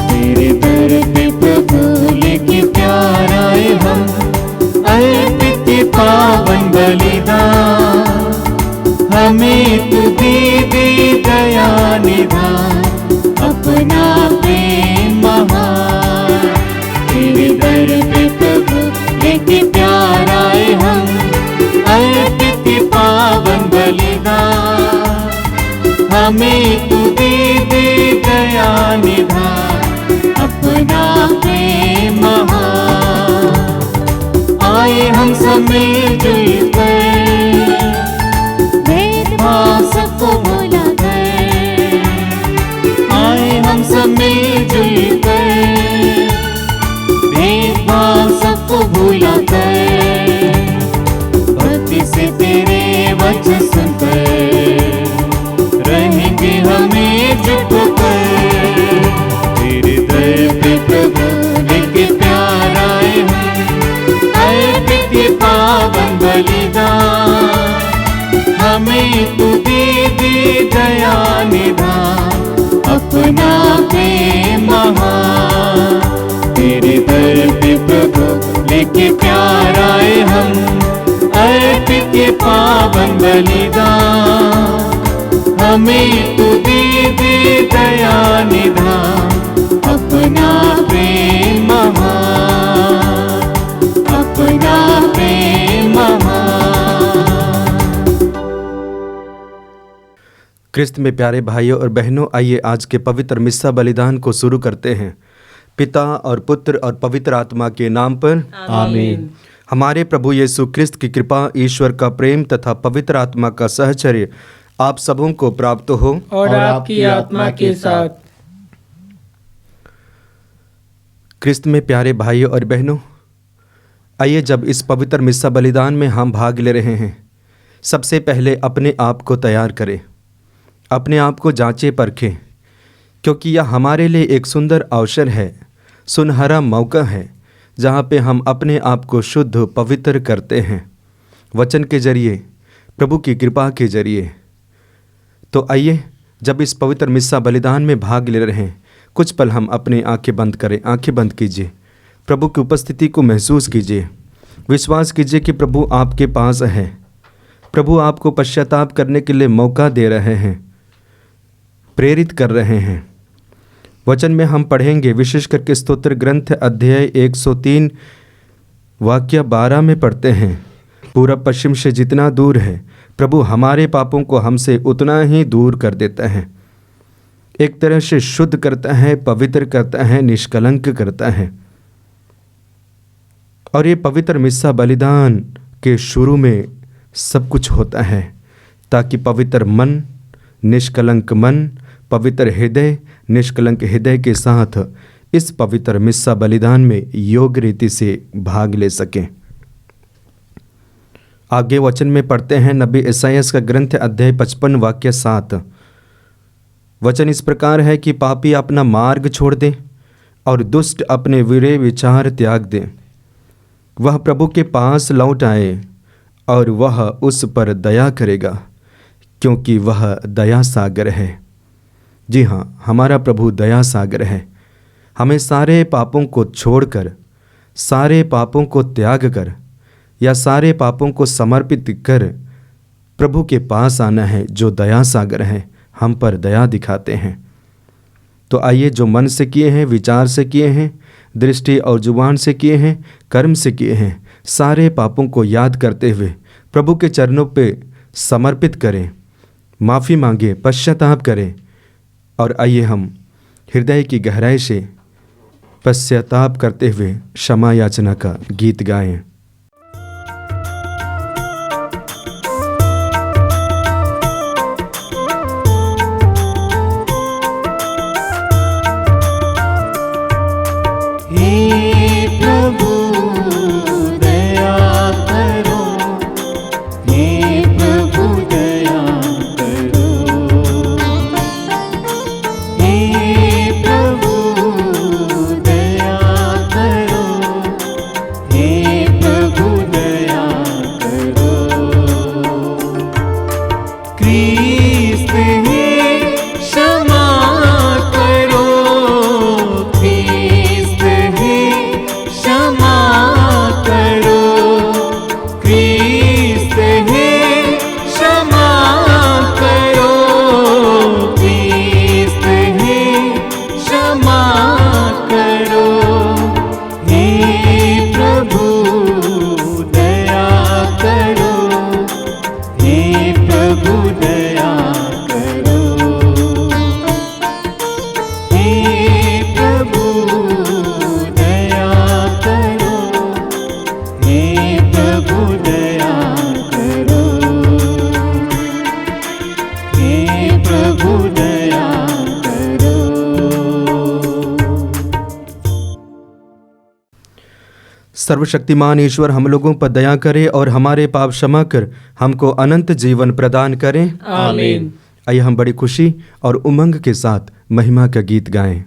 तेरे दर पे प्रभु लेके प्यार आए हम, अर्पित पावन बलिदान। हमें तू दे दे दया निधान, अपना प्रेम महान। तेरे दर पे प्रभु लेके प्यार आए हम, अर्पित पावन बलिदान। हमें तू दे दे दया निधान, अपना प्रेम महान। आए हम सब मिलजुल कर, भेदभाव सबको भुला कर। आए हम सब मिलजुल कर, भेदभाव सबको भुला कर। भक्ति से तेरे वचन सुनकर रहेंगे हमें चुप कर। तेरे दर पे प्रभु लेके प्यार आए हम, अर्पित पावन बलिदान। हमें तू दे दे दया निधान, अपना प्रेम महान। तेरे दर पे प्रभु लेके प्यार आए हम, अर्पित पावन बलिदान। हमें तू दे दे दया निधान, अपना प्रेम महान, अपना प्रेम महान। क्रिस्त में प्यारे भाइयों और बहनों, आइए आज के पवित्र मिस्सा बलिदान को शुरू करते हैं। पिता और पुत्र और पवित्र आत्मा के नाम पर आमीन। हमारे प्रभु यीशु क्रिस्त की कृपा, ईश्वर का प्रेम तथा पवित्र आत्मा का सहचर्य आप सबों को प्राप्त हो और आपकी आत्मा के साथ। क्रिस्त में प्यारे भाइयों और बहनों, आइए जब इस पवित्र मिस्सा बलिदान में हम भाग ले रहे हैं, सबसे पहले अपने आप को तैयार करें, अपने आप को जांचें परखें, क्योंकि यह हमारे लिए एक सुंदर अवसर है, सुनहरा मौका है, जहाँ पे हम अपने आप को शुद्ध पवित्र करते हैं वचन के जरिए, प्रभु की कृपा के जरिए। तो आइए जब इस पवित्र मिस्सा बलिदान में भाग ले रहे हैं, कुछ पल हम अपनी आंखें बंद करें। आंखें बंद कीजिए, प्रभु की उपस्थिति को महसूस कीजिए, विश्वास कीजिए कि प्रभु आपके पास है। प्रभु आपको पश्चाताप करने के लिए मौका दे रहे हैं, प्रेरित कर रहे हैं। वचन में हम पढ़ेंगे, विशेष करके स्तोत्र ग्रंथ अध्याय 103 वाक्य 12 में पढ़ते हैं, पूरब पश्चिम से जितना दूर है, प्रभु हमारे पापों को हमसे उतना ही दूर कर देता है। एक तरह से शुद्ध करता है, पवित्र करता है, निष्कलंक करता है। और ये पवित्र मिस्सा बलिदान के शुरू में सब कुछ होता है, ताकि पवित्र मन, निष्कलंक मन, पवित्र हृदय, निष्कलंक हृदय के साथ इस पवित्र मिस्सा बलिदान में योग्य रीति से भाग ले सकें। आगे वचन में पढ़ते हैं, नबी यशायाह का ग्रंथ अध्याय 55 वाक्य 7। वचन इस प्रकार है कि पापी अपना मार्ग छोड़ दे और दुष्ट अपने बुरे विचार त्याग दे। वह प्रभु के पास लौट आए और वह उस पर दया करेगा, क्योंकि वह दया सागर है। जी हाँ, हमारा प्रभु दया सागर है। हमें सारे पापों को छोड़कर, सारे पापों को त्याग कर या सारे पापों को समर्पित कर प्रभु के पास आना है, जो दया सागर है, हम पर दया दिखाते हैं। तो आइए, जो मन से किए हैं, विचार से किए हैं, दृष्टि और जुबान से किए हैं, कर्म से किए हैं, सारे पापों को याद करते हुए प्रभु के चरणों पे समर्पित करें, माफ़ी मांगे, पश्चाताप करें। और आइए हम हृदय की गहराई से पश्चाताप करते हुए क्षमा याचना का गीत गाएं। हे सर्वशक्तिमान ईश्वर हम लोगों पर दया करे और हमारे पाप क्षमा कर हमको अनंत जीवन प्रदान करें। आमीन। आइए हम बड़ी खुशी और उमंग के साथ महिमा का गीत गाएं।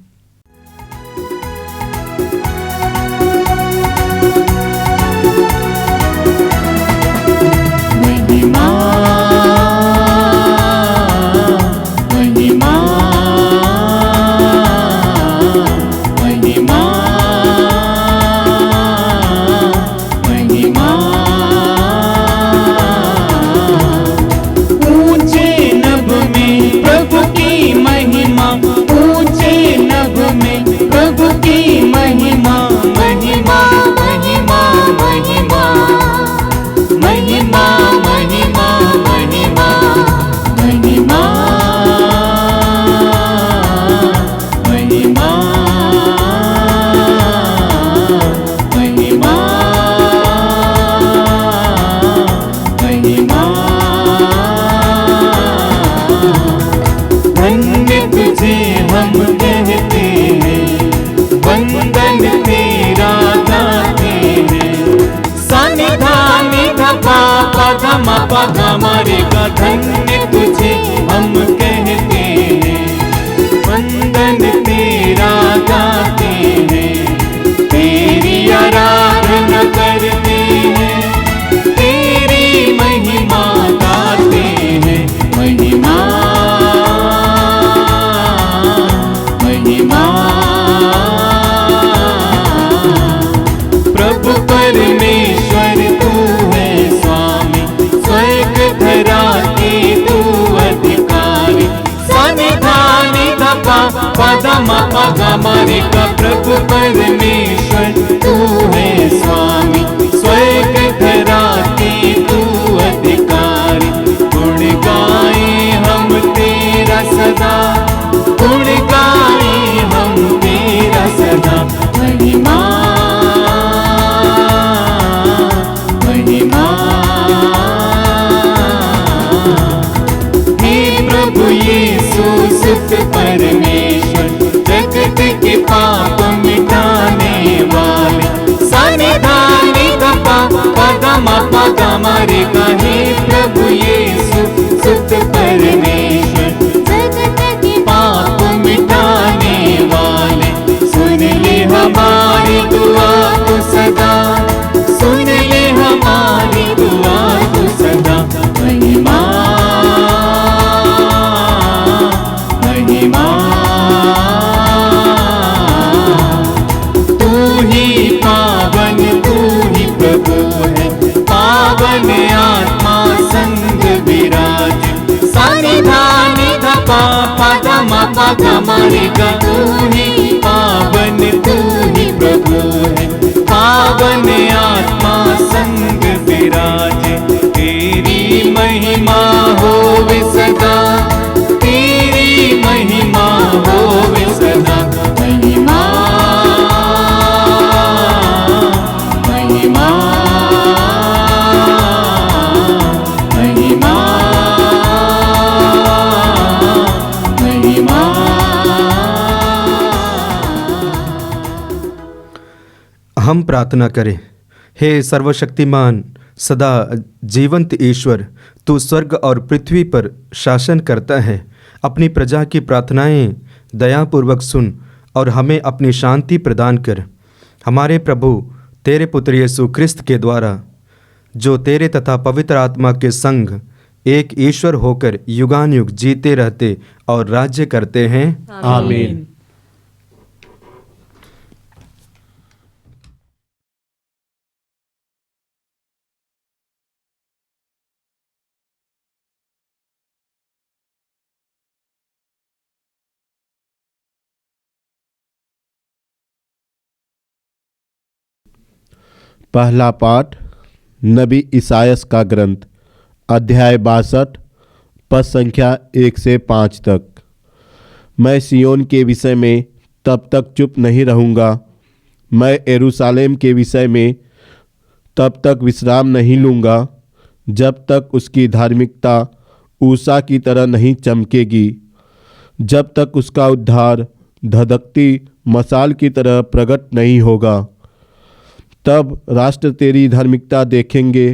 महिमा महिमा महिमा महिमा ऊंचे नभ में प्रभु की महिमा, ऊंचे नभ में प्रभु की महिमा, महिमा महिमा महिमा महिमा महिमा महिमा महिमा महिमा महिमा महिमा। धन्य तुझे हम कहते हैं, वंदन तेरा गाते हैं। सानिधानी धपा पगम पगम रे गा, धन्य तुझे हम कहते हैं, वंदन तेरा गाते हैं। तेरी आराधना करते हैं, तेरी महिमा गाते हैं। महिमा महिमा प्रभु परमेश्वर तू है स्वामी, स्वर्ग धरा के तू अधिकारी। सानिधानी धपा पदम पगम रे गा, प्रभु परमेश्वर तू है स्वामी, स्वर्ग धरा के तू अधिकारी। गुण गाए हम तेरा सदा, गुण गाए हम तेरा सदा। महिमा महिमा हे प्रभु यीशु सुत परमेश्वर, जगत के पाप मिटाने वाले। सानिधानी धपा पगम पगम रे गा, हे प्रभु यीशु सुत परमेश्वर, जगत के पाप मिटाने वाले। सुन ले हमारी दुआ को सदा, सुन ले हमारी दुआ को सदा। महिमा महिमा तू ही पावन, तू ही प्रभु है, पावन आत्मा संग विराज। सानिधानी धपा पगम पगम रे गा, तू ही पावन, तू ही प्रभु है, पावन आत्मा संग विराज। तेरी महिमा होवे सदा, तेरी महिमा होवे सदा। महिमा महिमा महिमा महिमा। हम प्रार्थना करें। हे सर्वशक्तिमान सदा जीवंत ईश्वर, तू स्वर्ग और पृथ्वी पर शासन करता है। अपनी प्रजा की प्रार्थनाएं दयापूर्वक सुन और हमें अपनी शांति प्रदान कर। हमारे प्रभु तेरे पुत्र यीशु क्रिस्त के द्वारा, जो तेरे तथा पवित्र आत्मा के संग एक ईश्वर होकर युगानुयुग जीते रहते और राज्य करते हैं। आमीन। पहला पाठ नबी इसायास का ग्रंथ, अध्याय 62, पद संख्या 1 से 5 तक। मैं सियोन के विषय में तब तक चुप नहीं रहूँगा, मैं यरूशलेम के विषय में तब तक विश्राम नहीं लूँगा, जब तक उसकी धार्मिकता ऊषा की तरह नहीं चमकेगी, जब तक उसका उद्धार धधकती मशाल की तरह प्रकट नहीं होगा। तब राष्ट्र तेरी धार्मिकता देखेंगे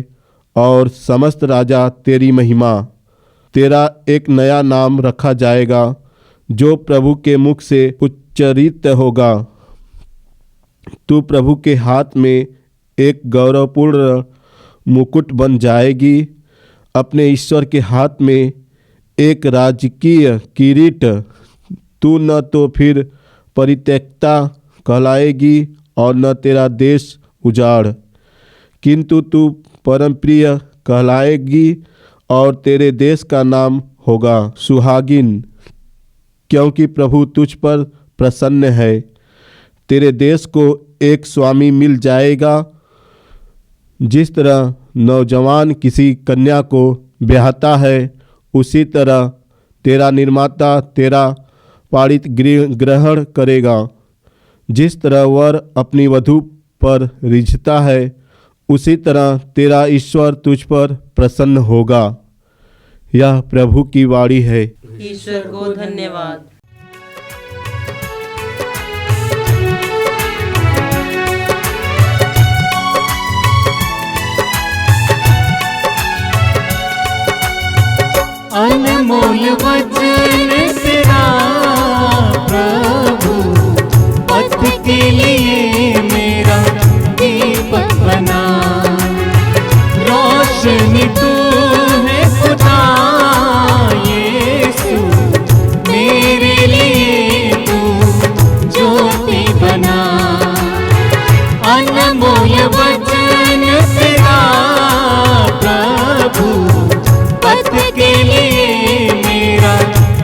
और समस्त राजा तेरी महिमा। तेरा एक नया नाम रखा जाएगा जो प्रभु के मुख से उच्चरित होगा। तू प्रभु के हाथ में एक गौरवपूर्ण मुकुट बन जाएगी, अपने ईश्वर के हाथ में एक राजकीय किरीट। तू न तो फिर परित्यक्ता कहलाएगी और न तेरा देश उजाड़, किंतु तू परमप्रिय कहलाएगी और तेरे देश का नाम होगा सुहागिन, क्योंकि प्रभु तुझ पर प्रसन्न है। तेरे देश को एक स्वामी मिल जाएगा, जिस तरह नौजवान किसी कन्या को ब्याहता है, उसी तरह तेरा निर्माता तेरा पारित ग्रहण करेगा। जिस तरह वर अपनी वधू पर रिझता है, उसी तरह तेरा ईश्वर तुझ पर प्रसन्न होगा। यह प्रभु की वाणी है। ईश्वर को धन्यवाद। अनमोल वचन तेरा प्रभु, पथ के लिए मेरा दीपक बना। रोशनी तू है खुदा यीशु, मेरे लिए तू ज्योति बना। अनमोल वचन तेरा प्रभु, पथ के लिए मेरा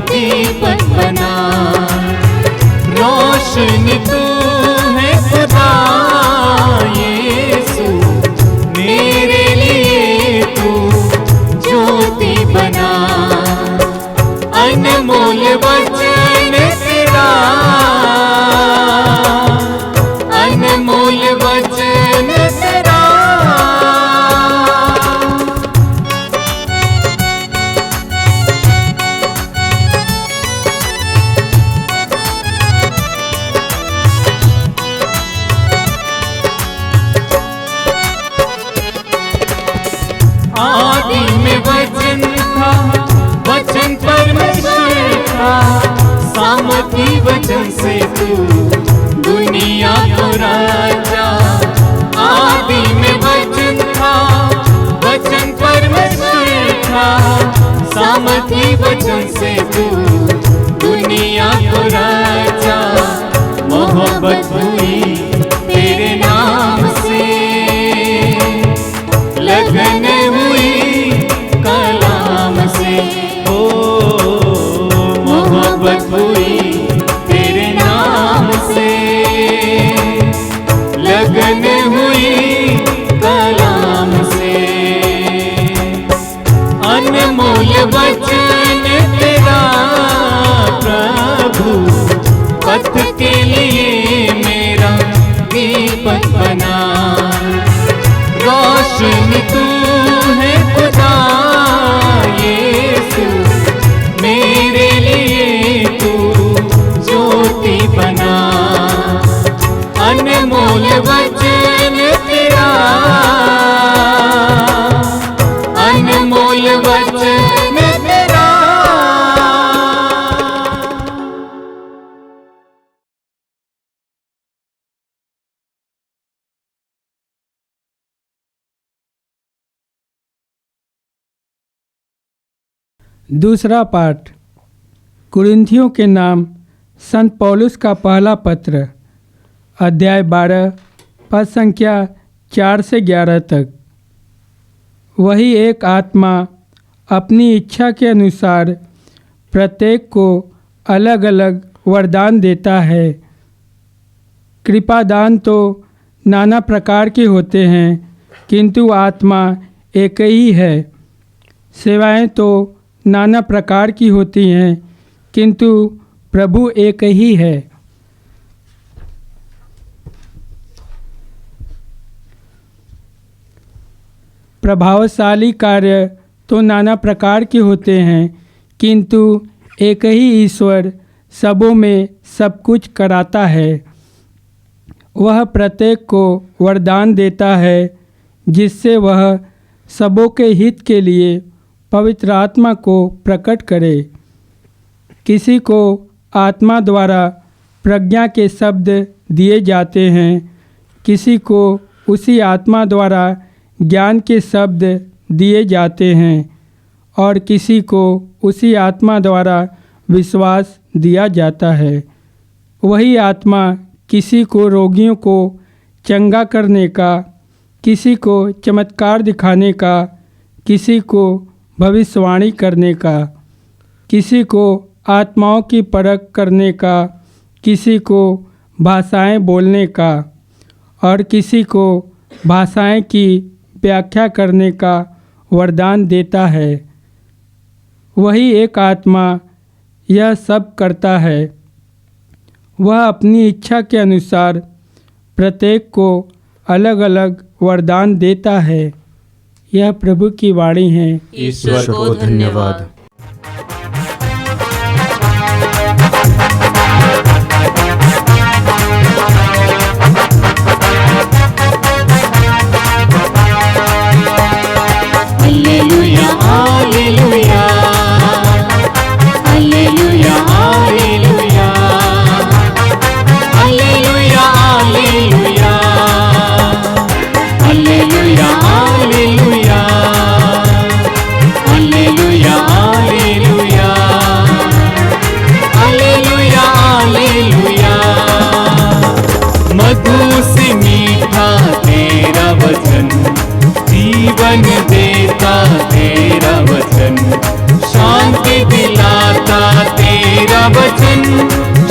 दीपक बना। रोशनी तू है खुदा यीशु, मेरे लिए तू ज्योति बना। अनमोल वचन तेरा, अनमोल वचन तेरा। आदि में वचन था, वचन परमेश्वर था। सामर्थी वचन से तू दुनिया को राजा। आदि में वचन था, वचन परमेश्वर था। सामर्थी वचन से तू दुनिया को राजा। मोहब्बत हुई तेरे नाम से, लगन हुई कलाम से। ओ मोहब्बत हुई तेरे नाम से, लगन हुई कलाम से। अनमोल वचन तेरा प्रभु, पथ के लिए मेरा दीपक बना। रोशनी तू है खुदा यीशु, मेरे लिए तू ज्योति बना। अनमोल वचन तेरा, अनमोल वचन तेरा। दूसरा पाठ कुरिन्थियों के नाम संत पौलुस का पहला पत्र, अध्याय 12, पद संख्या 4 से 11 तक। वही एक आत्मा अपनी इच्छा के अनुसार प्रत्येक को अलग अलग वरदान देता है। कृपादान तो नाना प्रकार के होते हैं, किंतु आत्मा एक ही है। सेवाएं तो नाना प्रकार की होती हैं, किंतु प्रभु एक ही है। प्रभावशाली कार्य तो नाना प्रकार के होते हैं, किंतु एक ही ईश्वर सबों में सब कुछ कराता है। वह प्रत्येक को वरदान देता है जिससे वह सबों के हित के लिए पवित्र आत्मा को प्रकट करे। किसी को आत्मा द्वारा प्रज्ञा के शब्द दिए जाते हैं, किसी को उसी आत्मा द्वारा ज्ञान के शब्द दिए जाते हैं और किसी को उसी आत्मा द्वारा विश्वास दिया जाता है। वही आत्मा किसी को रोगियों को चंगा करने का, किसी को चमत्कार दिखाने का, किसी को भविष्यवाणी करने का, किसी को आत्माओं की परख करने का, किसी को भाषाएं बोलने का और किसी को भाषाएं की व्याख्या करने का वरदान देता है। वही एक आत्मा यह सब करता है। वह अपनी इच्छा के अनुसार प्रत्येक को अलग अलग वरदान देता है। यह प्रभु की वाणी है। ईश्वर को धन्यवाद। Hallelujah hallelujah hallelujah hallelujah hallelujah hallelujah hallelujah hallelujah hallelujah hallelujah hallelujah hallelujah. मधु से मीठा तेरा वचन, जीवन देता तेरा वचन, शांति दिलाता तेरा वचन,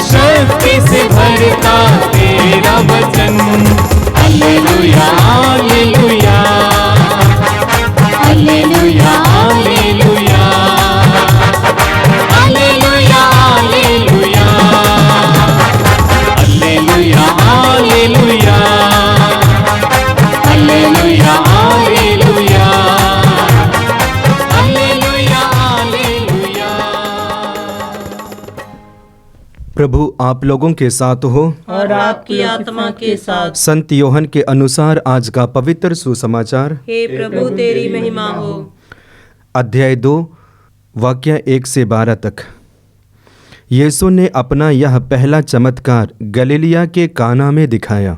शक्ति से भरता तेरा वचन। Hallelujah hallelujah hallelujah hallelujah hallelujah hallelujah hallelujah hallelujah hallelujah hallelujah hallelujah hallelujah. प्रभु आप लोगों के साथ हो और आपकी आत्मा के साथ। संत योहन के अनुसार आज का पवित्र सुसमाचार। हे प्रभु तेरी महिमा हो। अध्याय 2 वाक्य 1 से 12 तक। यीशु ने अपना यह पहला चमत्कार गलीलिया के काना में दिखाया।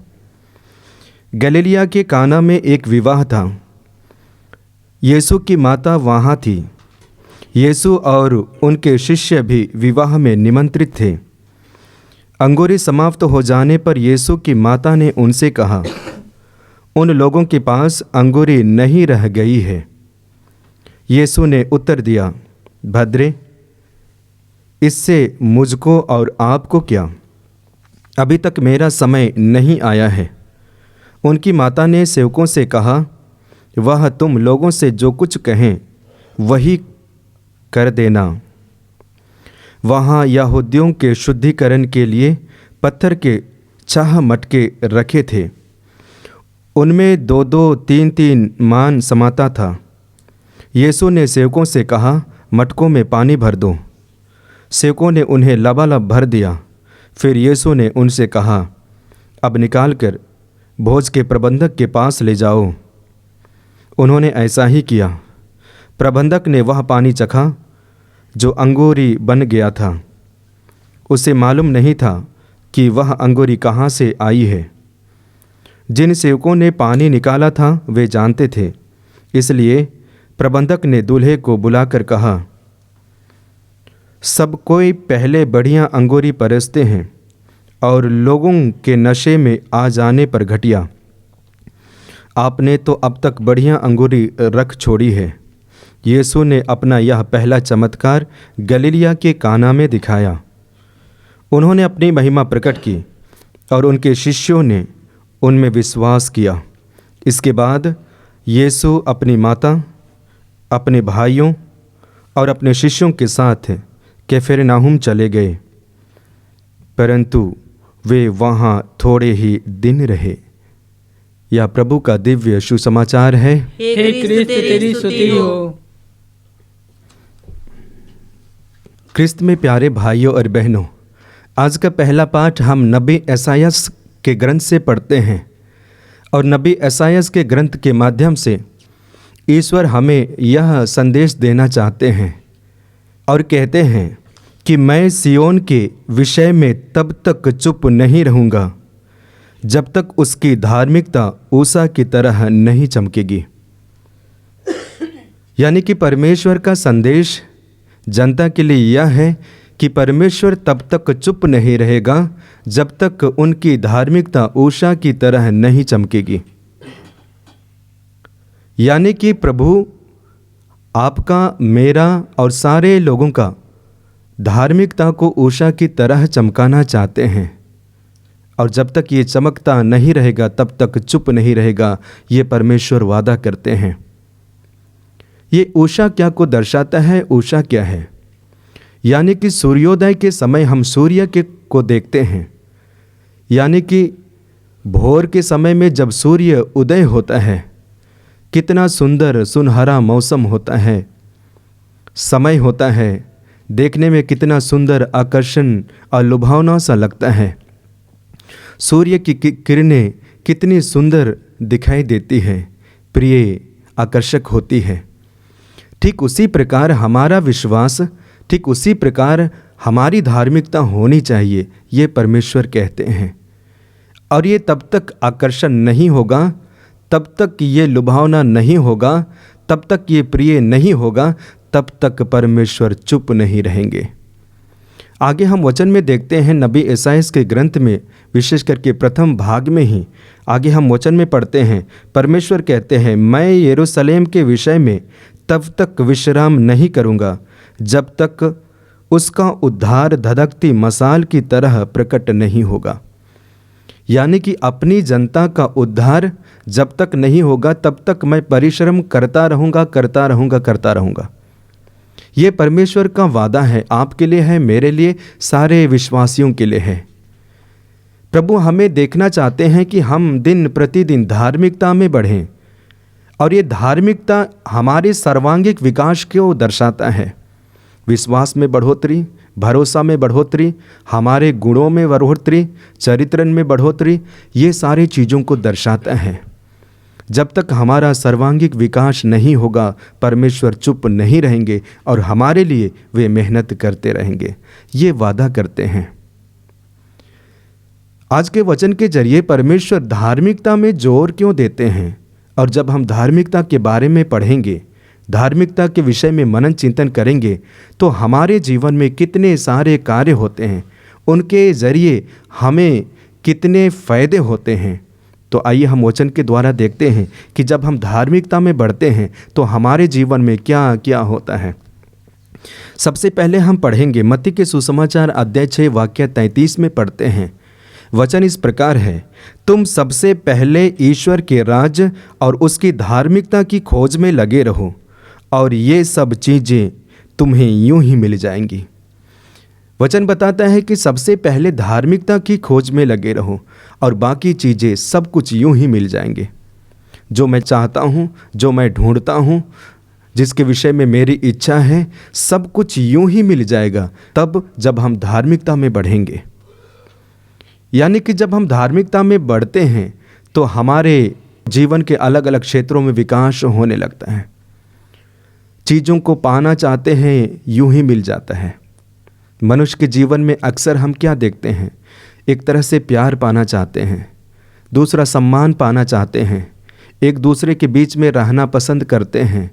गलीलिया के काना में एक विवाह था। यीशु की माता वहाँ थी। यीशु और उनके शिष्य भी विवाह में निमंत्रित थे। अंगूरी समाप्त हो जाने पर यीशु की माता ने उनसे कहा, उन लोगों के पास अंगूरी नहीं रह गई है। यीशु ने उत्तर दिया, भद्रे, इससे मुझको और आपको क्या? अभी तक मेरा समय नहीं आया है। उनकी माता ने सेवकों से कहा, वह तुम लोगों से जो कुछ कहें वही कर देना। वहाँ यहूदियों के शुद्धिकरण के लिए पत्थर के 6 मटके रखे थे। उनमें 2-2, 3-3 मान समाता था। यीशु ने सेवकों से कहा, मटकों में पानी भर दो। सेवकों ने उन्हें लबालब भर दिया। फिर यीशु ने उनसे कहा, अब निकालकर भोज के प्रबंधक के पास ले जाओ। उन्होंने ऐसा ही किया। प्रबंधक ने वह पानी चखा जो अंगूरी बन गया था। उसे मालूम नहीं था कि वह अंगूरी कहाँ से आई है। जिन सेवकों ने पानी निकाला था वे जानते थे। इसलिए प्रबंधक ने दूल्हे को बुलाकर कहा, सब कोई पहले बढ़िया अंगूरी परसते हैं और लोगों के नशे में आ जाने पर घटिया। आपने तो अब तक बढ़िया अंगूरी रख छोड़ी है। यीशु ने अपना यह पहला चमत्कार गलीलिया के काना में दिखाया। उन्होंने अपनी महिमा प्रकट की और उनके शिष्यों ने उनमें विश्वास किया। इसके बाद यीशु अपनी माता, अपने भाइयों और अपने शिष्यों के साथ कफरनहूम चले गए, परंतु वे वहाँ थोड़े ही दिन रहे। यह प्रभु का दिव्य सुसमाचार है। हे क्रिस्त तेरी स्तुति हो। क्रिस्त में प्यारे भाइयों और बहनों, आज का पहला पाठ हम नबी एसायास के ग्रंथ से पढ़ते हैं और नबी एसायास के ग्रंथ के माध्यम से ईश्वर हमें यह संदेश देना चाहते हैं और कहते हैं कि मैं सियोन के विषय में तब तक चुप नहीं रहूँगा जब तक उसकी धार्मिकता ऊषा की तरह नहीं चमकेगी। यानी कि परमेश्वर का संदेश जनता के लिए यह है कि परमेश्वर तब तक चुप नहीं रहेगा जब तक उनकी धार्मिकता ऊषा की तरह नहीं चमकेगी। यानी कि प्रभु आपका, मेरा और सारे लोगों का धार्मिकता को ऊषा की तरह चमकाना चाहते हैं, और जब तक ये चमकता नहीं रहेगा तब तक चुप नहीं रहेगा, ये परमेश्वर वादा करते हैं। ये ऊषा क्या को दर्शाता है? ऊषा क्या है? यानी कि सूर्योदय के समय हम सूर्य के को देखते हैं, यानी कि भोर के समय में जब सूर्य उदय होता है, कितना सुंदर सुनहरा मौसम होता है, समय होता है, देखने में कितना सुंदर, आकर्षण और लुभावना सा लगता है। सूर्य की किरणें कितनी सुंदर दिखाई देती है, प्रिय, आकर्षक होती है। ठीक उसी प्रकार हमारा विश्वास, ठीक उसी प्रकार हमारी धार्मिकता होनी चाहिए, ये परमेश्वर कहते हैं। और ये तब तक आकर्षण नहीं होगा, तब तक ये लुभावना नहीं होगा, तब तक ये प्रिय नहीं होगा, तब तक परमेश्वर चुप नहीं रहेंगे। आगे हम वचन में देखते हैं नबी एसायास के ग्रंथ में, विशेष करके प्रथम भाग में ही आगे हम वचन में पढ़ते हैं, परमेश्वर कहते हैं, मैं यरूशलेम के विषय में तब तक विश्राम नहीं करूँगा जब तक उसका उद्धार धधकती मशाल की तरह प्रकट नहीं होगा। यानी कि अपनी जनता का उद्धार जब तक नहीं होगा तब तक मैं परिश्रम करता रहूँगा, करता रहूँगा, करता रहूँगा। ये परमेश्वर का वादा है, आपके लिए है, मेरे लिए, सारे विश्वासियों के लिए है। प्रभु हमें देखना चाहते हैं कि हम दिन प्रतिदिन धार्मिकता में बढ़ें, और ये धार्मिकता हमारे सर्वांगीण विकास को दर्शाता है। विश्वास में बढ़ोतरी, भरोसा में बढ़ोतरी, हमारे गुणों में बढ़ोतरी, चरित्र में बढ़ोतरी, ये सारी चीज़ों को दर्शाता है। जब तक हमारा सर्वांगीण विकास नहीं होगा, परमेश्वर चुप नहीं रहेंगे और हमारे लिए वे मेहनत करते रहेंगे, ये वादा करते हैं। आज के वचन के जरिए परमेश्वर धार्मिकता में जोर क्यों देते हैं? और जब हम धार्मिकता के बारे में पढ़ेंगे, धार्मिकता के विषय में मनन चिंतन करेंगे, तो हमारे जीवन में कितने सारे कार्य होते हैं, उनके जरिए हमें कितने फ़ायदे होते हैं। तो आइए हम वचन के द्वारा देखते हैं कि जब हम धार्मिकता में बढ़ते हैं तो हमारे जीवन में क्या क्या होता है। सबसे पहले हम पढ़ेंगे मत्ती के सुसमाचार अध्याय 6 वाक्य 33 में पढ़ते हैं। वचन इस प्रकार है, तुम सबसे पहले ईश्वर के राज्य और उसकी धार्मिकता की खोज में लगे रहो और ये सब चीज़ें तुम्हें यूं ही मिल जाएंगी। वचन बताता है कि सबसे पहले धार्मिकता की खोज में लगे रहो और बाकी चीज़ें सब कुछ यूं ही मिल जाएंगे। जो मैं चाहता हूं, जो मैं ढूंढता हूं, जिसके विषय में मेरी इच्छा है, सब कुछ यूं ही मिल जाएगा तब जब हम धार्मिकता में बढ़ेंगे। यानी कि जब हम धार्मिकता में बढ़ते हैं तो हमारे जीवन के अलग अलग क्षेत्रों में विकास होने लगता है। चीज़ों को पाना चाहते हैं, यूं ही मिल जाता है। मनुष्य के जीवन में अक्सर हम क्या देखते हैं? एक तरह से प्यार पाना चाहते हैं, दूसरा सम्मान पाना चाहते हैं, एक दूसरे के बीच में रहना पसंद करते हैं,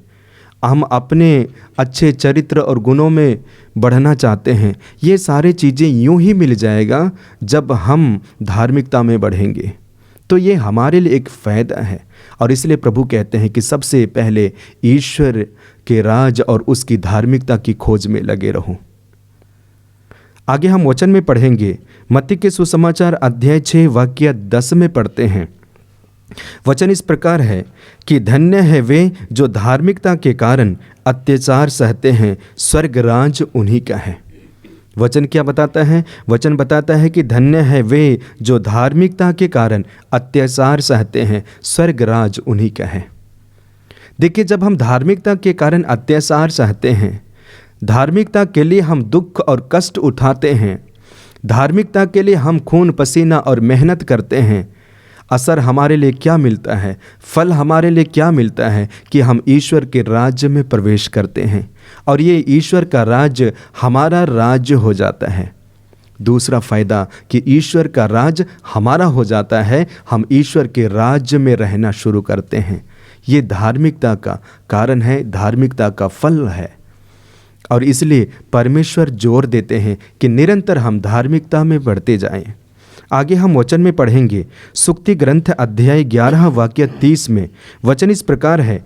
हम अपने अच्छे चरित्र और गुणों में बढ़ना चाहते हैं। ये सारी चीज़ें यूं ही मिल जाएगा जब हम धार्मिकता में बढ़ेंगे। तो ये हमारे लिए एक फ़ायदा है, और इसलिए प्रभु कहते हैं कि सबसे पहले ईश्वर के राज और उसकी धार्मिकता की खोज में लगे रहो। आगे हम वचन में पढ़ेंगे, मत्ती के सुसमाचार अध्याय 6 वाक्य 10 में पढ़ते हैं। वचन इस प्रकार है कि धन्य है वे जो धार्मिकता के कारण अत्याचार सहते हैं, स्वर्ग राज उन्हीं का है। वचन क्या बताता है? वचन बताता है कि धन्य है वे जो धार्मिकता के कारण अत्याचार सहते हैं, स्वर्ग राज उन्हीं का है। देखिए, जब हम धार्मिकता के कारण अत्याचार सहते हैं, धार्मिकता के लिए हम दुख और कष्ट उठाते हैं, धार्मिकता के लिए हम खून पसीना और मेहनत करते हैं। असर हमारे लिए क्या मिलता है, फल हमारे लिए क्या मिलता है कि हम ईश्वर के राज्य में प्रवेश करते हैं और ये ईश्वर का राज्य हमारा राज्य हो जाता है। दूसरा फ़ायदा कि ईश्वर का राज्य हमारा हो जाता है, हम ईश्वर के राज्य में रहना शुरू करते हैं। ये धार्मिकता का कारण है, धार्मिकता का फल है। और इसलिए परमेश्वर जोर देते हैं कि निरंतर हम धार्मिकता में बढ़ते जाएं। आगे हम वचन में पढ़ेंगे, सुक्ति ग्रंथ अध्याय 11 वाक्य 30 में वचन इस प्रकार है,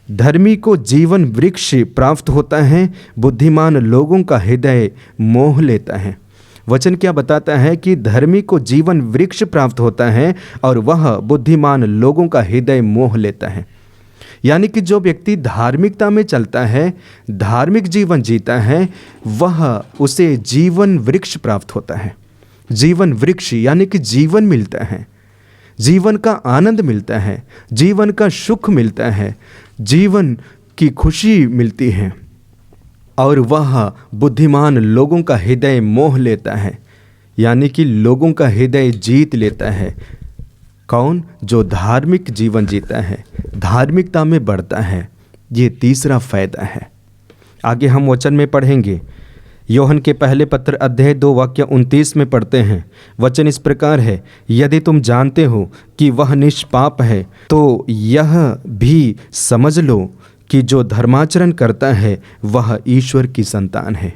धर्मी को जीवन वृक्ष प्राप्त होता है, बुद्धिमान लोगों का हृदय मोह लेता है। वचन क्या बताता है कि धर्मी को जीवन वृक्ष प्राप्त होता है और वह बुद्धिमान लोगों का हृदय मोह लेता है। यानी कि जो व्यक्ति धार्मिकता में चलता है, धार्मिक जीवन जीता है, वह उसे जीवन वृक्ष प्राप्त होता है। जीवन वृक्ष यानी कि जीवन मिलता है, जीवन का आनंद मिलता है, जीवन का सुख मिलता है, जीवन की खुशी मिलती है और वह बुद्धिमान लोगों का हृदय मोह लेता है, यानी कि लोगों का हृदय जीत लेता है। कौन? जो धार्मिक जीवन जीता है, धार्मिकता में बढ़ता है। ये तीसरा फायदा है। आगे हम वचन में पढ़ेंगे, योहन के पहले पत्र अध्याय 2 वाक्य 29 में पढ़ते हैं। वचन इस प्रकार है, यदि तुम जानते हो कि वह निष्पाप है तो यह भी समझ लो कि जो धर्माचरण करता है वह ईश्वर की संतान है।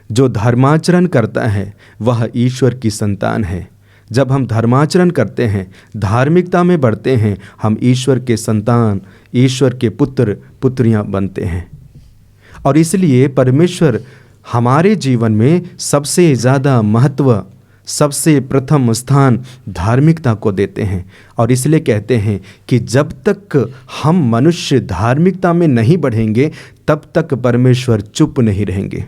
जो धर्माचरण करता है वह ईश्वर की संतान है। जब हम धर्माचरण करते हैं, धार्मिकता में बढ़ते हैं, हम ईश्वर के संतान, ईश्वर के पुत्र पुत्रियां बनते हैं। और इसलिए परमेश्वर हमारे जीवन में सबसे ज़्यादा महत्व, सबसे प्रथम स्थान धार्मिकता को देते हैं। और इसलिए कहते हैं कि जब तक हम मनुष्य धार्मिकता में नहीं बढ़ेंगे तब तक परमेश्वर चुप नहीं रहेंगे।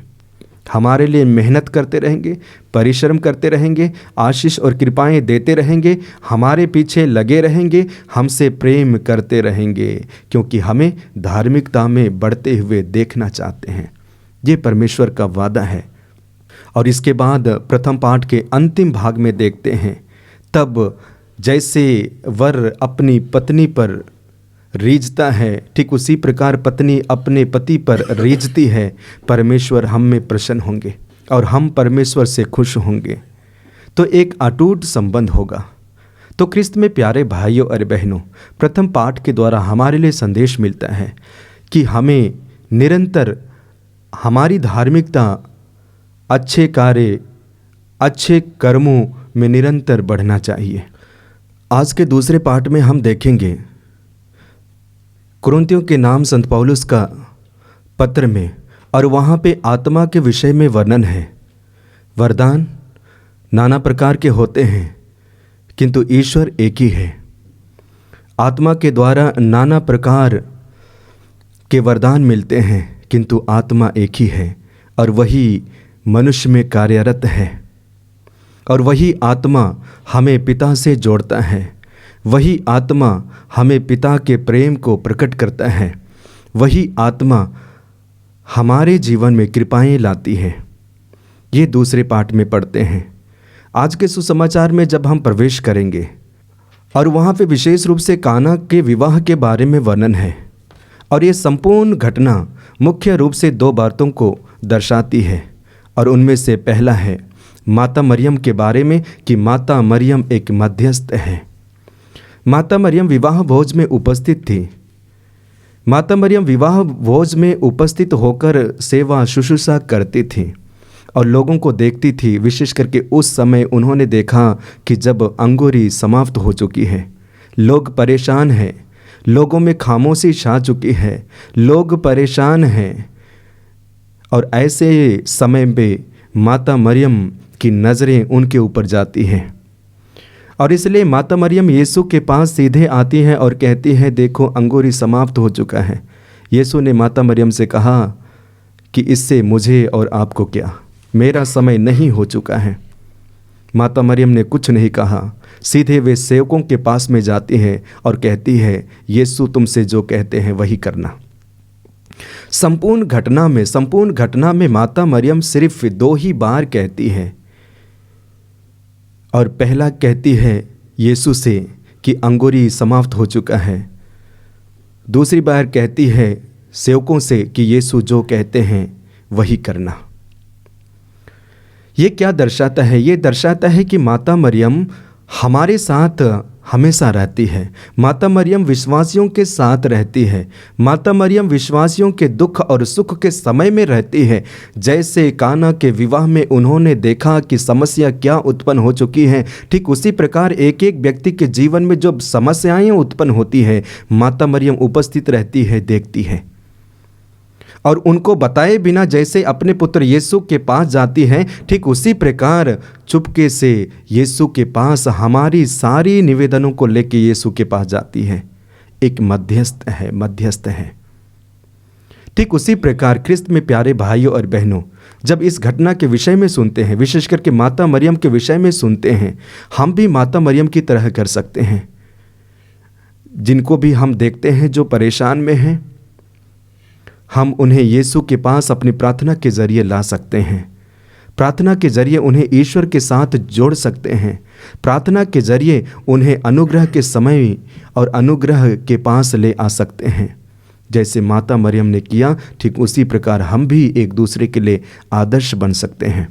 हमारे लिए मेहनत करते रहेंगे, परिश्रम करते रहेंगे, आशीष और कृपाएं देते रहेंगे, हमारे पीछे लगे रहेंगे, हमसे प्रेम करते रहेंगे, क्योंकि हमें धार्मिकता में बढ़ते हुए देखना चाहते हैं। ये परमेश्वर का वादा है। और इसके बाद प्रथम पाठ के अंतिम भाग में देखते हैं, तब जैसे वर अपनी पत्नी पर रीझता है, ठीक उसी प्रकार पत्नी अपने पति पर रीझती है। परमेश्वर हम में प्रसन्न होंगे और हम परमेश्वर से खुश होंगे, तो एक अटूट संबंध होगा। तो ख्रिस्त में प्यारे भाइयों और बहनों, प्रथम पाठ के द्वारा हमारे लिए संदेश मिलता है कि हमें निरंतर हमारी धार्मिकता, अच्छे कार्य, अच्छे कर्मों में निरंतर बढ़ना चाहिए। आज के दूसरे पाठ में हम देखेंगे कुरिन्थियों के नाम संत पौलुस का पत्र में, और वहाँ पे आत्मा के विषय में वर्णन है। वरदान नाना प्रकार के होते हैं किंतु ईश्वर एक ही है। आत्मा के द्वारा नाना प्रकार के वरदान मिलते हैं किंतु आत्मा एक ही है और वही मनुष्य में कार्यरत है। और वही आत्मा हमें पिता से जोड़ता है, वही आत्मा हमें पिता के प्रेम को प्रकट करता है, वही आत्मा हमारे जीवन में कृपाएं लाती है। ये दूसरे पाठ में पढ़ते हैं। आज के सुसमाचार में जब हम प्रवेश करेंगे और वहाँ पे विशेष रूप से काना के विवाह के बारे में वर्णन है, और ये संपूर्ण घटना मुख्य रूप से 2 बातों को दर्शाती है। और उनमें से पहला है माता मरियम के बारे में कि माता मरियम एक मध्यस्थ है। माता मरियम विवाह भोज में उपस्थित थी। माता मरियम विवाह भोज में उपस्थित होकर सेवा शुश्रूषा करती थी और लोगों को देखती थी। विशेष करके उस समय उन्होंने देखा कि जब अंगूरी समाप्त हो चुकी है, लोग परेशान हैं, लोगों में खामोशी छा चुकी है, लोग परेशान हैं। और ऐसे समय पे माता मरियम की नज़रें उनके ऊपर जाती हैं और इसलिए माता मरियम यीशु के पास सीधे आती हैं और कहती हैं, देखो अंगूरी समाप्त हो चुका है। यीशु ने माता मरियम से कहा कि इससे मुझे और आपको क्या, मेरा समय नहीं हो चुका है। माता मरियम ने कुछ नहीं कहा, सीधे वे सेवकों के पास में जाती हैं और कहती है, यीशु तुमसे जो कहते हैं वही करना। संपूर्ण घटना में माता मरियम सिर्फ 2 ही बार कहती है और पहला कहती है यीशु से कि अंगूरी समाप्त हो चुका है। दूसरी बार कहती है सेवकों से कि यीशु जो कहते हैं वही करना। ये क्या दर्शाता है? ये दर्शाता है कि माता मरियम हमारे साथ हमेशा रहती है। माता मरियम विश्वासियों के साथ रहती है। माता मरियम विश्वासियों के दुख और सुख के समय में रहती है। जैसे काना के विवाह में उन्होंने देखा कि समस्या क्या उत्पन्न हो चुकी है, ठीक उसी प्रकार एक एक व्यक्ति के जीवन में जो समस्याएं उत्पन्न होती है, माता मरियम उपस्थित रहती है, देखती है और उनको बताए बिना जैसे अपने पुत्र यीशु के पास जाती है, ठीक उसी प्रकार चुपके से यीशु के पास हमारी सारी निवेदनों को लेकर यीशु के पास जाती है। एक मध्यस्थ है। ठीक उसी प्रकार ख्रिस्त में प्यारे भाइयों और बहनों, जब इस घटना के विषय में सुनते हैं, विशेष करके माता मरियम के विषय में सुनते हैं, हम भी माता मरियम की तरह कर सकते हैं। जिनको भी हम देखते हैं जो परेशान में हैं, हम उन्हें यीशु के पास अपनी प्रार्थना के जरिए ला सकते हैं। प्रार्थना के जरिए उन्हें ईश्वर के साथ जोड़ सकते हैं। प्रार्थना के जरिए उन्हें अनुग्रह के समय और अनुग्रह के पास ले आ सकते हैं। जैसे माता मरियम ने किया, ठीक उसी प्रकार हम भी एक दूसरे के लिए आदर्श बन सकते हैं।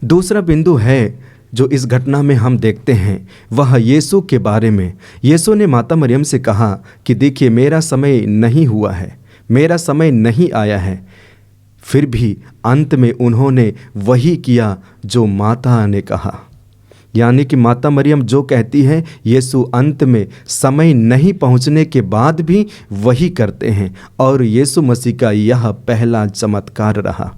दूसरा बिंदु है जो इस घटना में हम देखते हैं, वह यीशु के बारे में। यीशु ने माता मरियम से कहा कि देखिए मेरा समय नहीं हुआ है, मेरा समय नहीं आया है। फिर भी अंत में उन्होंने वही किया जो माता ने कहा, यानी कि माता मरियम जो कहती है, यीशु अंत में समय नहीं पहुंचने के बाद भी वही करते हैं। और यीशु मसीह का यह पहला चमत्कार रहा।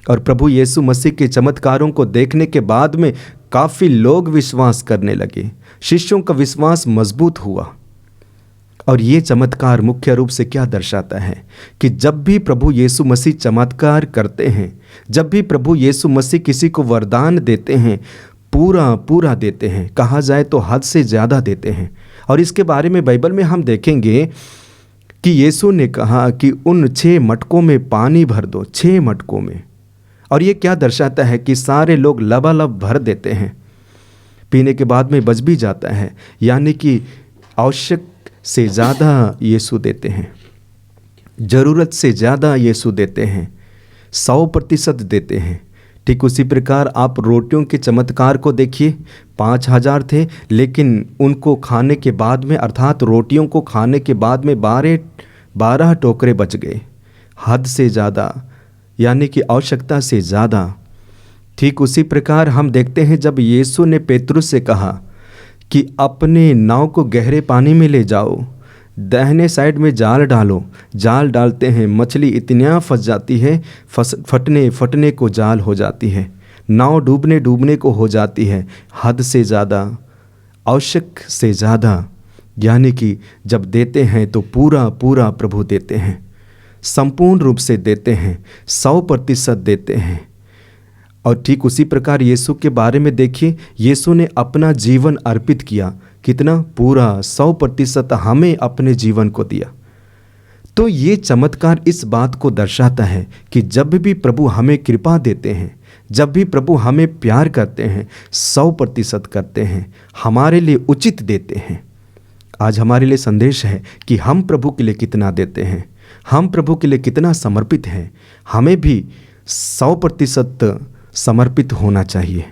और प्रभु यीशु मसीह के चमत्कारों को देखने के बाद में काफ़ी लोग विश्वास करने लगे। शिष्यों का विश्वास मजबूत हुआ। और ये चमत्कार मुख्य रूप से क्या दर्शाता है कि जब भी प्रभु यीशु मसीह चमत्कार करते हैं, जब भी प्रभु यीशु मसीह किसी को वरदान देते हैं, पूरा देते हैं, कहा जाए तो हद से ज़्यादा देते हैं। और इसके बारे में बाइबल में हम देखेंगे कि यीशु ने कहा कि उन 6 मटकों में पानी भर दो, 6 मटकों में। और ये क्या दर्शाता है कि सारे लोग लबालब भर देते हैं, पीने के बाद में बच भी जाता है, यानी कि आवश्यक से ज़्यादा यीशु देते हैं, ज़रूरत से ज़्यादा यीशु देते हैं, 100% देते हैं। ठीक उसी प्रकार आप रोटियों के चमत्कार को देखिए। 5000 थे, लेकिन उनको खाने के बाद में, अर्थात रोटियों को खाने के बाद में 12 टोकरे बच गए। हद से ज़्यादा, यानी कि आवश्यकता से ज़्यादा। ठीक उसी प्रकार हम देखते हैं जब यीशु ने पेतरुस से कहा कि अपने नाव को गहरे पानी में ले जाओ, दाहिने साइड में जाल डालो। जाल डालते हैं, मछली इतना फंस जाती है, फटने को जाल हो जाती है, नाव डूबने को हो जाती है। हद से ज़्यादा, आवश्यक से ज़्यादा, यानी कि जब देते हैं तो पूरा प्रभु देते हैं, संपूर्ण रूप से देते हैं, 100% देते हैं। और ठीक उसी प्रकार यीशु के बारे में देखिए, यीशु ने अपना जीवन अर्पित किया। कितना? पूरा 100% हमें अपने जीवन को दिया। तो ये चमत्कार इस बात को दर्शाता है कि जब भी प्रभु हमें कृपा देते हैं, जब भी प्रभु हमें प्यार करते हैं, 100% करते हैं, हमारे लिए उचित देते हैं। आज हमारे लिए संदेश है कि हम प्रभु के लिए कितना देते हैं, हम प्रभु के लिए कितना समर्पित हैं। हमें भी 100% समर्पित होना चाहिए।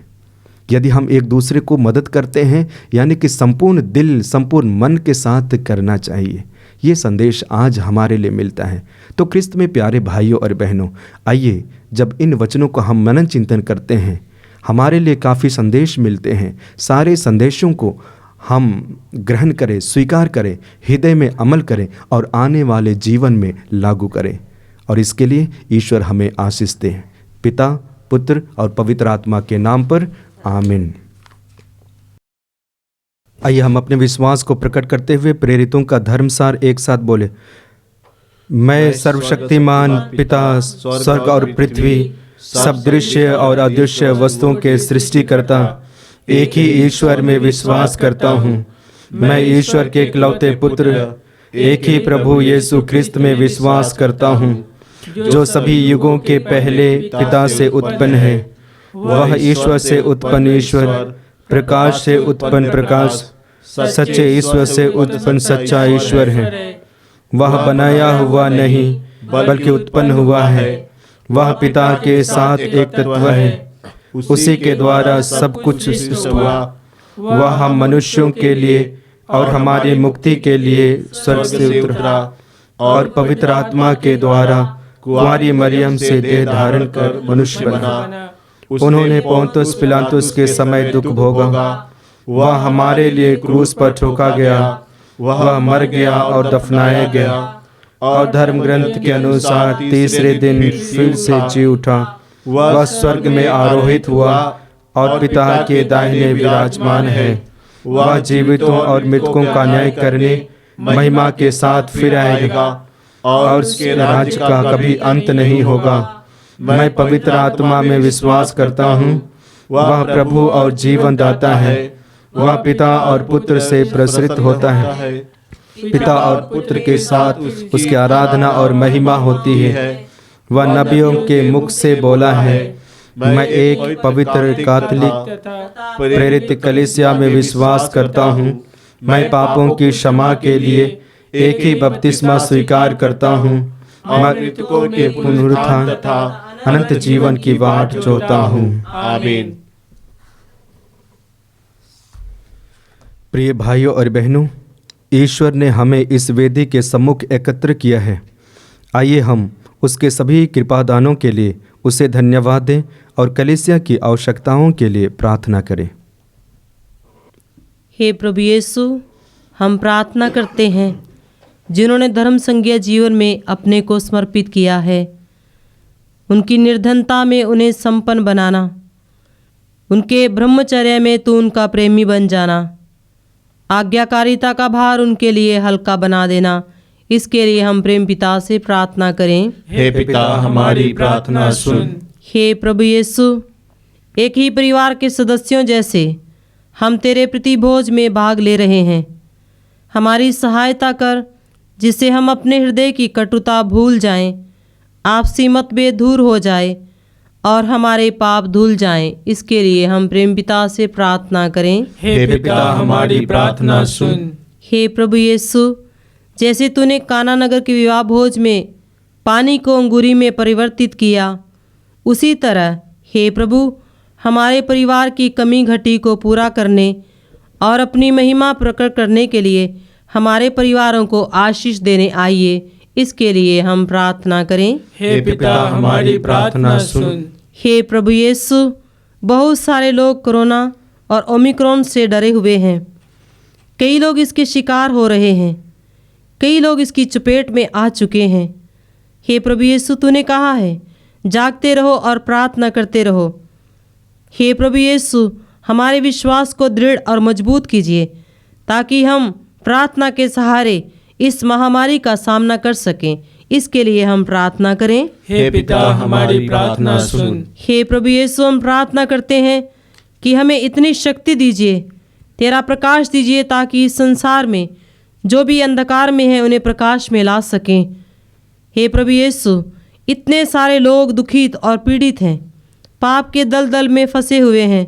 यदि हम एक दूसरे को मदद करते हैं, यानी कि संपूर्ण दिल, संपूर्ण मन के साथ करना चाहिए। ये संदेश आज हमारे लिए मिलता है। तो ख्रिस्त में प्यारे भाइयों और बहनों, आइए जब इन वचनों को हम मनन चिंतन करते हैं, हमारे लिए काफ़ी संदेश मिलते हैं। सारे संदेशों को हम ग्रहण करें, स्वीकार करें, हृदय में अमल करें और आने वाले जीवन में लागू करें। और इसके लिए ईश्वर हमें आशीष दे। पिता, पुत्र और पवित्र आत्मा के नाम पर आमीन। आइए हम अपने विश्वास को प्रकट करते हुए प्रेरितों का धर्मसार एक साथ बोले। मैं सर्वशक्तिमान पिता, स्वर्ग और पृथ्वी, सब दृश्य और अदृश्य वस्तुओं के सृष्टिकर्ता एक ही ईश्वर में विश्वास करता हूँ। मैं ईश्वर के इकलौते पुत्र, एक ही प्रभु यीशु ख्रिस्त में विश्वास करता हूँ, जो सभी युगों के पहले पिता से उत्पन्न है। वह ईश्वर से उत्पन्न ईश्वर, प्रकाश से उत्पन्न प्रकाश, सच्चे ईश्वर से उत्पन्न सच्चा ईश्वर है। वह बनाया हुआ नहीं बल्कि उत्पन्न हुआ है। वह पिता के साथ एक तत्व है। उसी के द्वारा सब कुछ सृष्टि हुआ। वह हम मनुष्यों के लिए और हमारी मुक्ति के लिए स्वर्ग से उतरा और पवित्र आत्मा के द्वारा कुंवारी मरियम से देह धारण कर मनुष्य बना। उन्होंने पोंतुस पिलातुस के समय दुख भोगा। वह हमारे लिए क्रूस पर ठोका गया। वह मर गया और दफनाया गया और धर्म ग्रंथ के अनुसार तीसरे दिन फिर से जी उठा। वह स्वर्ग में आरोहित हुआ और पिता के दाहिने विराजमान है। वह जीवितों और मृतकों का न्याय करने महिमा के साथ फिर आएगा और उसके राज्य का कभी अंत नहीं होगा। मैं पवित्र आत्मा में विश्वास करता हूँ। वह प्रभु और जीवन दाता है। वह पिता और पुत्र से प्रसरित होता है। पिता और पुत्र के साथ उसकी आराधना और महिमा होती है। वह नबियों के मुख से बोला है। मैं एक पवित्र कैथोलिक प्रेरित कलीसिया में विश्वास करता हूँ। मैं पापों की क्षमा के लिए एक ही बपतिस्मा स्वीकार करता हूँ। मैं मृतकों के पुनरुत्थान तथा अनंत जीवन की बाट जोहता हूँ। आमीन। प्रिय भाइयों और बहनों, ईश्वर ने हमें इस वेदी के सम्मुख एकत्र किया है। आइए हम उसके सभी कृपादानों के लिए उसे धन्यवाद दें और कलीसिया की आवश्यकताओं के लिए प्रार्थना करें। हे प्रभु यीशु, हम प्रार्थना करते हैं जिन्होंने धर्म संज्ञा जीवन में अपने को समर्पित किया है, उनकी निर्धनता में उन्हें संपन्न बनाना, उनके ब्रह्मचर्य में तू उनका प्रेमी बन जाना, आज्ञाकारिता का भार उनके लिए हल्का बना देना। इसके लिए हम प्रेम पिता से प्रार्थना करें। हे पिता, हमारी प्रार्थना सुन। हे प्रभु यीशु, एक ही परिवार के सदस्यों जैसे हम तेरे प्रति भोज में भाग ले रहे हैं। हमारी सहायता कर जिससे हम अपने हृदय की कटुता भूल जाएं, आपसी मतभेद दूर हो जाए और हमारे पाप धुल जाएं। इसके लिए हम प्रेम पिता से प्रार्थना करें। हे पिता, हमारी प्रार्थना सुन। हे प्रभु यीशु, जैसे तूने काना नगर के विवाह भोज में पानी को अंगूरी में परिवर्तित किया, उसी तरह हे प्रभु हमारे परिवार की कमी घटी को पूरा करने और अपनी महिमा प्रकट करने के लिए हमारे परिवारों को आशीष देने आइए। इसके लिए हम प्रार्थना करें। हे पिता, हमारी प्रार्थना सुन। हे प्रभु यीशु, बहुत सारे लोग कोरोना और ओमिक्रॉन से डरे हुए हैं। कई लोग इसके शिकार हो रहे हैं। कई लोग इसकी चपेट में आ चुके हैं। हे प्रभु यीशु, तूने कहा है जागते रहो और प्रार्थना करते रहो। हे प्रभु यीशु, हमारे विश्वास को दृढ़ और मजबूत कीजिए ताकि हम प्रार्थना के सहारे इस महामारी का सामना कर सकें। इसके लिए हम प्रार्थना करें। हे पिता, हमारी प्रार्थना सुन। हे प्रभु यीशु, हम प्रार्थना करते हैं कि हमें इतनी शक्ति दीजिए, तेरा प्रकाश दीजिए ताकि इस संसार में जो भी अंधकार में है उन्हें प्रकाश में ला सकें। हे प्रभु यीशु, इतने सारे लोग दुखित और पीड़ित हैं, पाप के दलदल में फंसे हुए हैं।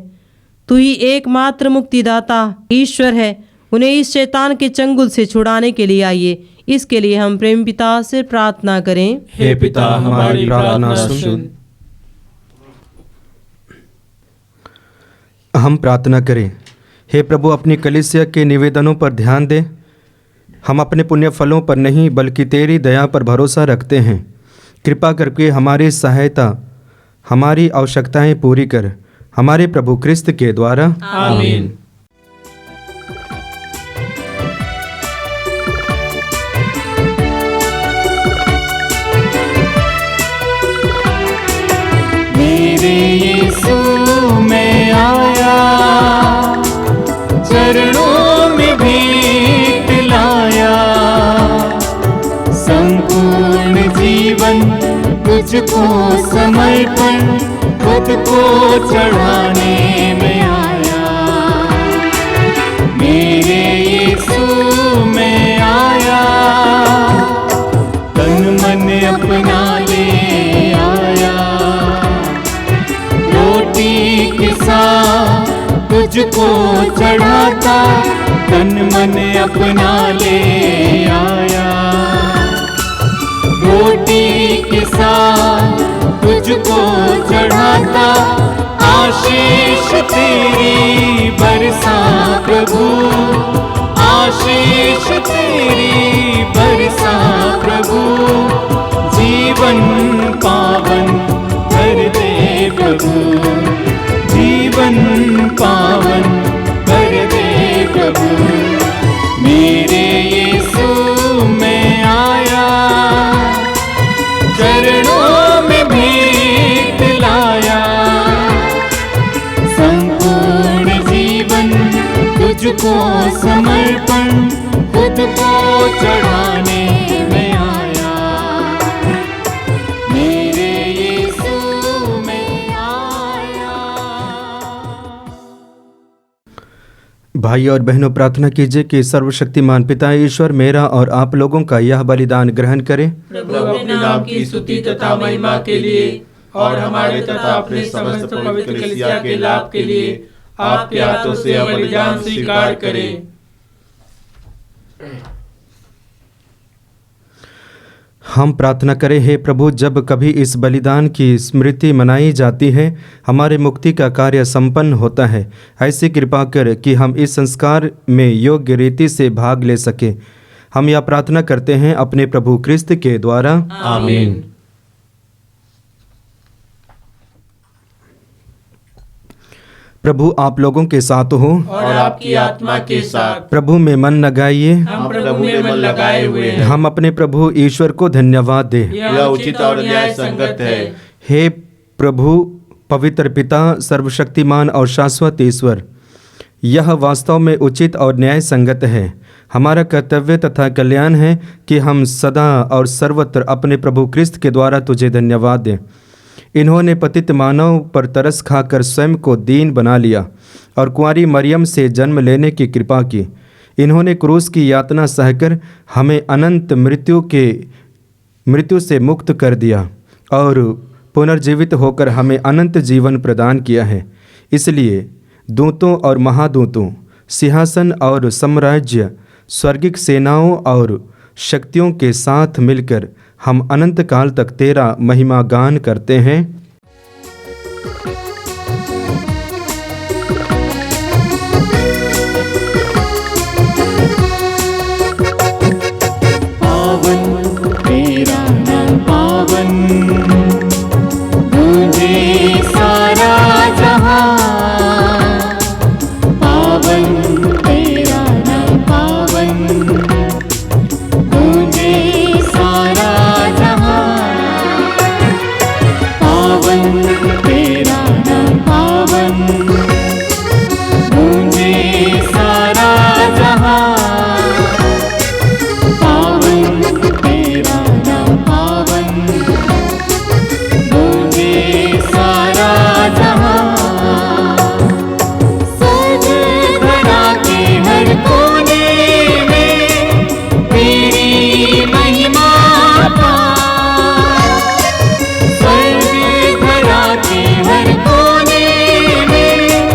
तू ही एकमात्र मुक्तिदाता ईश्वर है। उन्हें इस शैतान के चंगुल से छुड़ाने के लिए आइए। इसके लिए हम प्रेम पिता से प्रार्थना करें। हे पिता, हमारी प्रार्थना सुन। हम प्रार्थना करें। हे प्रभु, अपनी कलीसिया के निवेदनों पर ध्यान दें। हम अपने पुण्य फलों पर नहीं बल्कि तेरी दया पर भरोसा रखते हैं। कृपा करके हमारी सहायता, हमारी आवश्यकताएं पूरी कर, हमारे प्रभु क्रिस्त के द्वारा। आमीन। मेरे यीशु मैं आया, चरणों में भेंट लाया, संपूर्ण जीवन तुझको समर्पण खुद को चढ़ाने में आया। मेरे यीशु मैं आया, तन मन अपना ले आया, रोटी तुझको चढ़ाता, तन मन अपना ले आया। रोटी के साथ तुझको चढ़ाता, आशीष तेरी बरसा प्रभु, आशीष तेरी बरसा प्रभु। जीवन पावन कर दे प्रभु, जीवन पावन कर दे प्रभु। मेरे यीशु में आया, चरणों में भीख लाया। संपूर्ण जीवन तुझको समर्पण, खुद को चढ़ाने में आया। मेरे यीशु में आया। भाई और बहनों, प्रार्थना कीजिए कि सर्वशक्तिमान पिता ईश्वर मेरा और आप लोगों का यह बलिदान ग्रहण करें। प्रभु अपने नाम की स्तुति तथा महिमा के लिए और हमारे तथा अपने समस्त पवित्र कलीसिया के लाभ के लिए आपके हाथों से यह बलिदान स्वीकार करें। हम प्रार्थना करें, हे प्रभु, जब कभी इस बलिदान की स्मृति मनाई जाती है, हमारे मुक्ति का कार्य संपन्न होता है। ऐसी कृपा कर कि हम इस संस्कार में योग्य रीति से भाग ले सकें। हम यह प्रार्थना करते हैं अपने प्रभु क्रिस्त के द्वारा, आमीन। प्रभु आप लोगों के साथ हो और आपकी आत्मा के साथ। प्रभु में मन लगाइए, हम प्रभु में मन लगाए हुए हैं। हम अपने प्रभु ईश्वर को धन्यवाद दें। यह उचित और न्याय संगत है। हे प्रभु पवित्र पिता, सर्वशक्तिमान और शाश्वत ईश्वर, यह वास्तव में उचित और न्याय संगत है। हमारा कर्तव्य तथा कल्याण है कि हम सदा और सर्वत्र अपने प्रभु क्रिस्त के द्वारा तुझे धन्यवाद दें। इन्होंने पतित मानव पर तरस खाकर स्वयं को दीन बना लिया और कुंवारी मरियम से जन्म लेने की कृपा की। इन्होंने क्रूस की यातना सहकर हमें अनंत मृत्यु से मुक्त कर दिया और पुनर्जीवित होकर हमें अनंत जीवन प्रदान किया है। इसलिए दूतों और महादूतों, सिंहासन और साम्राज्य, स्वर्गिक सेनाओं और शक्तियों के साथ मिलकर हम अनंत काल तक तेरा महिमा गान करते हैं। पावन तेरा नाम पावन, गूंजे सारा जहां। पावन तेरा नाम पावन, गूंजे सारा जहां। पावन तेरा नाम पावन, गूंजे सारा जहां। पावन तेरा नाम पावन, गूंजे सारा जहां। स्वर्ग धरा के हर कोने में तेरी महिमा अपार। स्वर्ग धरा के हर कोने में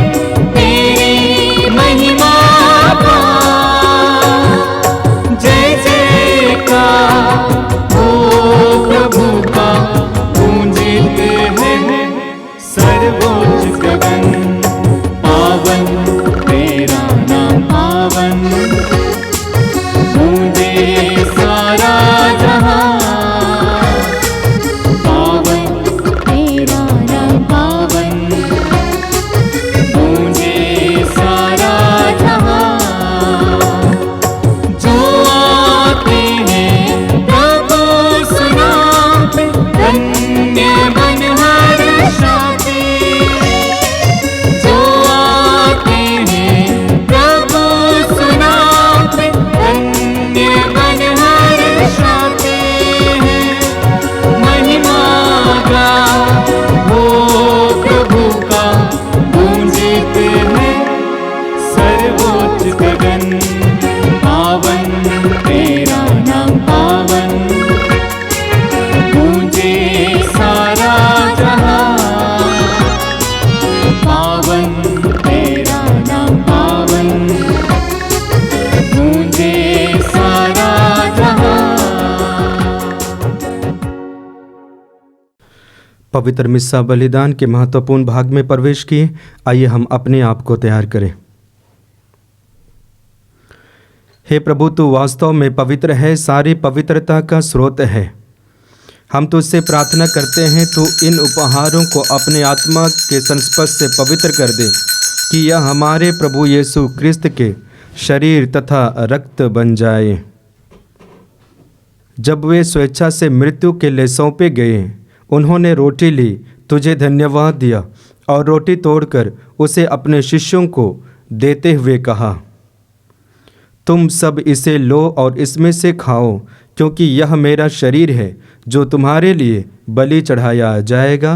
पवित्र मिस्सा बलिदान के महत्वपूर्ण भाग में प्रवेश किए। आइए हम अपने आप को तैयार करें। हे प्रभु, तू वास्तव में पवित्र है, सारी पवित्रता का स्रोत है। हम तुझसे प्रार्थना करते हैं तू इन उपहारों को अपने आत्मा के संस्पर्श से पवित्र कर दे कि यह हमारे प्रभु यीशु क्रिस्त के शरीर तथा रक्त बन जाए। जब वे स्वेच्छा से मृत्यु के लिए सौंपे गए, उन्होंने रोटी ली, तुझे धन्यवाद दिया और रोटी तोड़कर उसे अपने शिष्यों को देते हुए कहा, तुम सब इसे लो और इसमें से खाओ, क्योंकि यह मेरा शरीर है जो तुम्हारे लिए बलि चढ़ाया जाएगा।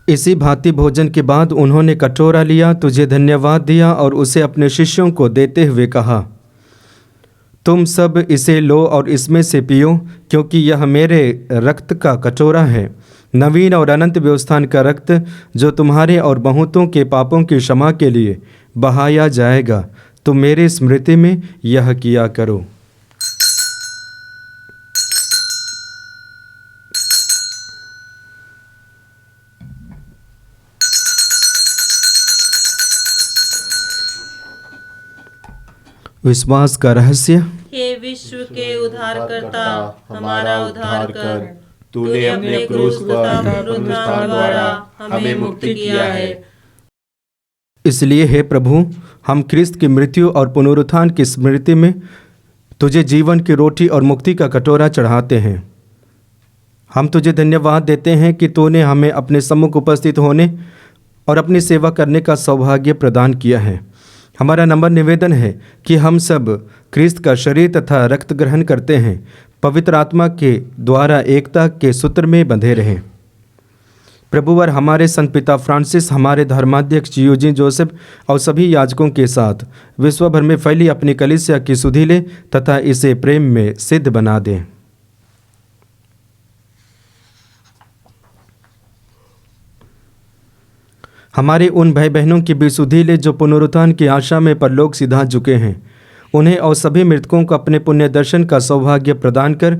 इसी भांति भोजन के बाद उन्होंने कटोरा लिया, तुझे धन्यवाद दिया और उसे अपने शिष्यों को देते हुए कहा, तुम सब इसे लो और इसमें से पियो, क्योंकि यह मेरे रक्त का कटोरा है, नवीन और अनंत व्यवस्थान का रक्त, जो तुम्हारे और बहुतों के पापों की क्षमा के लिए बहाया जाएगा। तुम मेरी स्मृति में यह किया करो। विश्वास का रहस्य। हे विश्व के उद्धारकर्ता, हमारा उद्धार कर। तूने अपने क्रूस पर पुनरुत्थान द्वारा हमें मुक्ति किया है। इसलिए हे प्रभु, हम क्रिस्त की मृत्यु और पुनरुत्थान की स्मृति में तुझे जीवन की रोटी और मुक्ति का कटोरा चढ़ाते हैं। हम तुझे धन्यवाद देते हैं कि तूने हमें अपने सम्मुख उपस्थित होने और अपनी सेवा करने का सौभाग्य प्रदान किया है। हमारा नम्र निवेदन है कि हम सब क्रिस्त का शरीर तथा रक्त ग्रहण करते हैं, पवित्र आत्मा के द्वारा एकता के सूत्र में बंधे रहें। प्रभुवर हमारे संत पिता फ्रांसिस, हमारे धर्माध्यक्ष यूजीन जोसेफ और सभी याजकों के साथ विश्व भर में फैली अपनी कलीसिया की सुधि ले तथा इसे प्रेम में सिद्ध बना दें। हमारे उन भाई बहनों की भी सुधि ले जो पुनरुत्थान की आशा में परलोक सिधा चुके हैं, उन्हें और सभी मृतकों को अपने पुण्य दर्शन का सौभाग्य प्रदान कर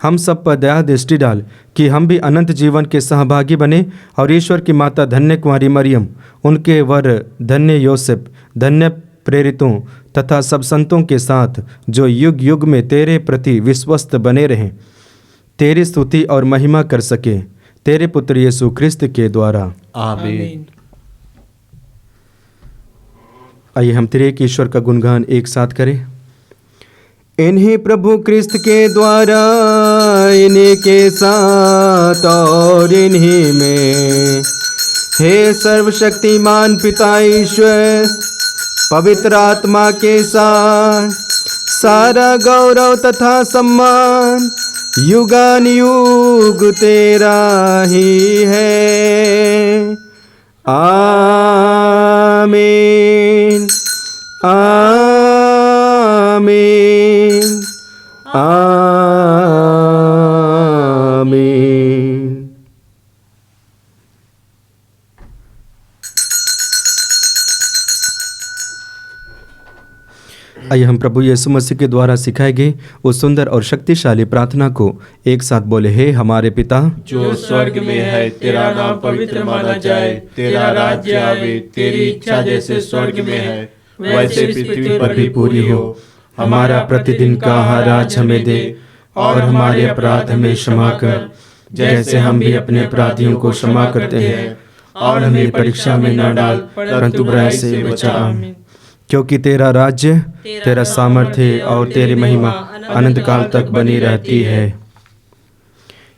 हम सब पर दया दृष्टि डाल कि हम भी अनंत जीवन के सहभागी बने और ईश्वर की माता धन्य कुमारी मरियम, उनके वर धन्य योसेफ, धन्य प्रेरितों तथा सब संतों के साथ जो युग युग में तेरे प्रति विश्वस्त बने रहें, तेरी स्तुति और महिमा कर सके, तेरे पुत्र यीशु क्रिस्त के द्वारा। आमीन। आइए हम त्रिएक ईश्वर का गुणगान एक साथ करें। इन्हीं प्रभु क्रिस्त के द्वारा, इन्हीं के साथ और इन्हीं में, हे सर्वशक्तिमान पिता ईश्वर, पवित्र आत्मा के साथ सारा गौरव तथा सम्मान युगानुयुग तेरा ही है। आमीन, आमीन, आमीन। आइए हम प्रभु यीशु मसीह के द्वारा सिखाए गए उस सुंदर और शक्तिशाली प्रार्थना को एक साथ बोले। हे हमारे पिता जो स्वर्ग में है, तेरा नाम पवित्र माना जाए, तेरा राज्य आवे, तेरी इच्छा जैसे स्वर्ग में है वैसे पृथ्वी पर भी पूरी हो। हमारा प्रतिदिन का आहार आज हमें दे और हमारे अपराध हमें क्षमा कर, जैसे हम भी अपने अपराधियों को क्षमा करते हैं, और हमें परीक्षा में न डाल परंतु बुराई से बचा। क्योंकि तेरा राज्य, तेरा सामर्थ्य और तेरी महिमा अनंत काल तक बनी रहती है।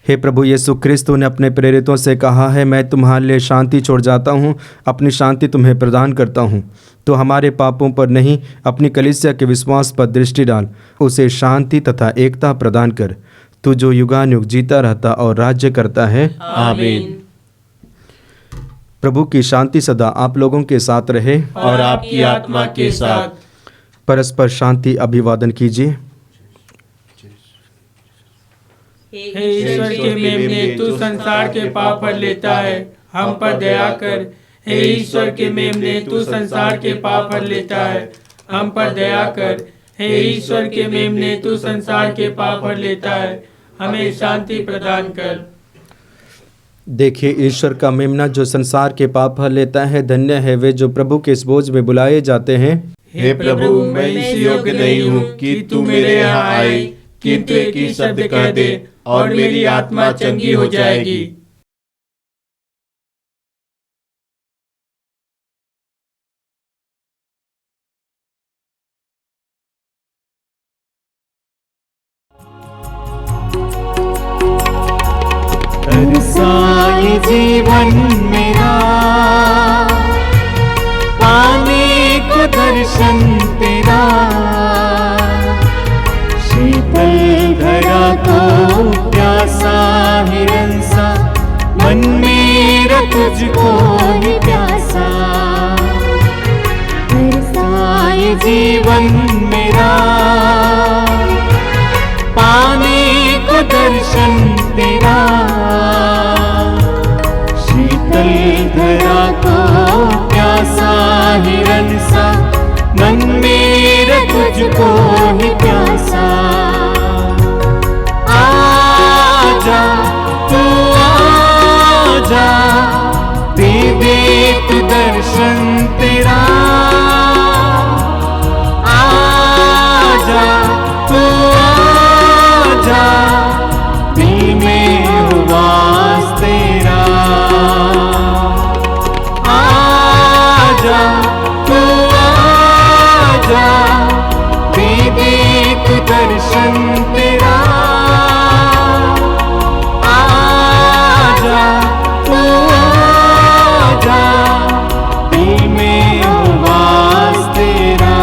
हे प्रभु यीशु क्रिस्त ने अपने प्रेरितों से कहा है, मैं तुम्हारे लिए शांति छोड़ जाता हूँ, अपनी शांति तुम्हें प्रदान करता हूँ। तो हमारे पापों पर नहीं, अपनी कलीसिया के विश्वास पर दृष्टि डाल, उसे शांति तथा एकता प्रदान कर। तू जो युगानुयुग जीता रहता और राज्य करता है। आमीन। प्रभु की शांति सदा आप लोगों के साथ रहे और आपकी आत्मा के साथ। परस्पर शांति अभिवादन कीजिए। हे ईश्वर के मेमने, तू संसार के पाप पर लेता है, हम पर दया कर। हे ईश्वर के मेमने, तू संसार के पाप हर लेता है, हम पर दया कर। हे ईश्वर के मेमने, तू संसार के पाप हर लेता है, हमें शांति प्रदान कर। देखिए ईश्वर का मेमना जो संसार के पाप हर लेता है, धन्य है वे जो प्रभु के इस बोझ में बुलाए जाते हैं। हे प्रभु, मैं इस योग्य नहीं हूँ कि तू मेरे यहाँ आए, किंतु एक ही शब्द कह दे और मेरी आत्मा चंगी हो जाएगी। तरसाए जीवन मेरा, पाने को दर्शन तेरा, शीतल धरा को प्यासा हिरन सा, मन मेरा तुझको ही प्यासा। तरसाए जीवन मेरा, पाने को दर्शन तेरा, शीतल धरा को प्यासा हिरन सा, मन मेरा तुझको ही प्यासा। आजा तू आजा, दे दे तू दर्शन तेरा। आजा तू आजा, दिल में हो वास तेरा। आजा तू आजा, दे दे तू दर्शन तेरा। आजा तू आजा, दिल में हो वास तेरा।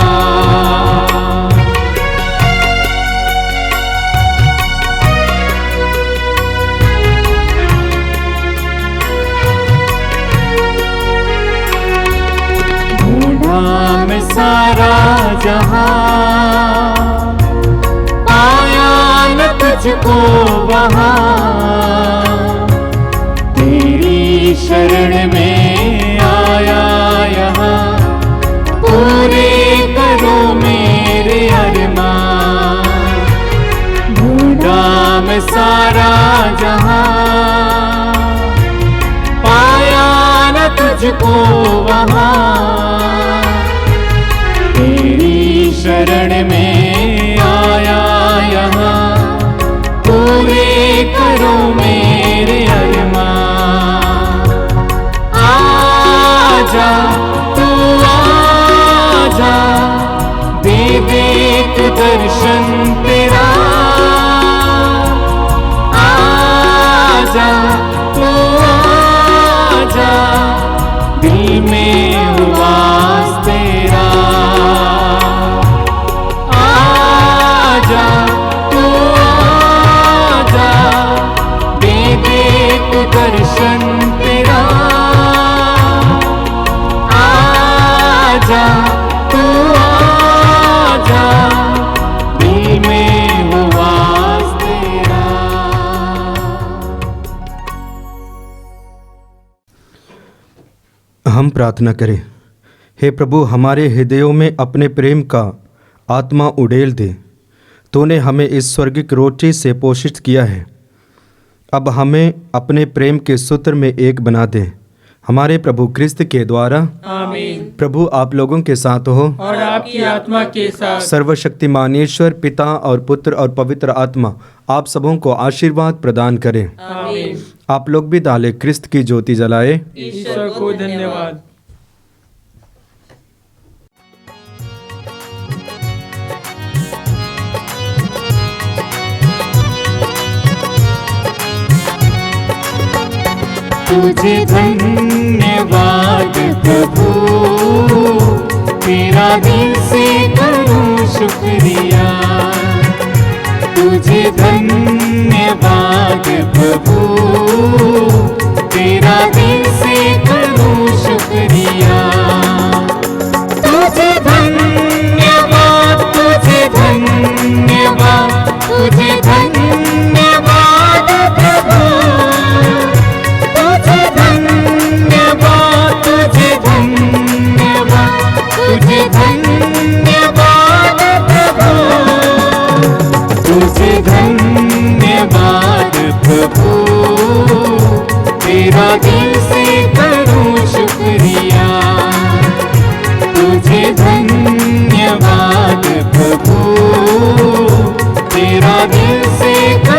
में सारा जहां, पाया न तुझको वहां, तेरी शरण में आया यहाँ, पूरे करो मेरे अरमान। ढूंढा मैं सारा जहां, पाया न तुझको वहां, तेरी शरण में आया यहाँ, पूरे करो मेरे अरमान। आजा तू आजा, दे दे तू दर्शन तेरा। आजा तू आजा, दिल में हो वास तेरा। आजा तू आजा, दे दे तू दर्शन तेरा। आजा तू आजा, दिल में हो वास तेरा। हम प्रार्थना करें। हे प्रभु, हमारे हृदयों में अपने प्रेम का आत्मा उड़ेल दे। तूने हमें इस स्वर्गिक रोटी से पोषित किया है, अब हमें अपने प्रेम के सूत्र में एक बना दे। हमारे प्रभु क्रिस्त के द्वारा आमीन। प्रभु आप लोगों के साथ हो और आपकी आत्मा के साथ। सर्वशक्तिमान ईश्वर पिता और पुत्र और पवित्र आत्मा आप सबों को आशीर्वाद प्रदान करें। आमीन। आप लोग भी डाले क्रिस्त की ज्योति जलाए। ईश्वर को धन्यवाद। तुझे धन्यवाद प्रभु, तेरा दिल से करूं शुक्रिया। तुझे धन्यवाद प्रभु, तेरा दिल से करूं शुक्रिया। तुझे धन्यवाद, तुझे धन्यवाद, तुझे धन्यवाद प्रभु। तुझे धन्यवाद, तुझे मेरा दिल से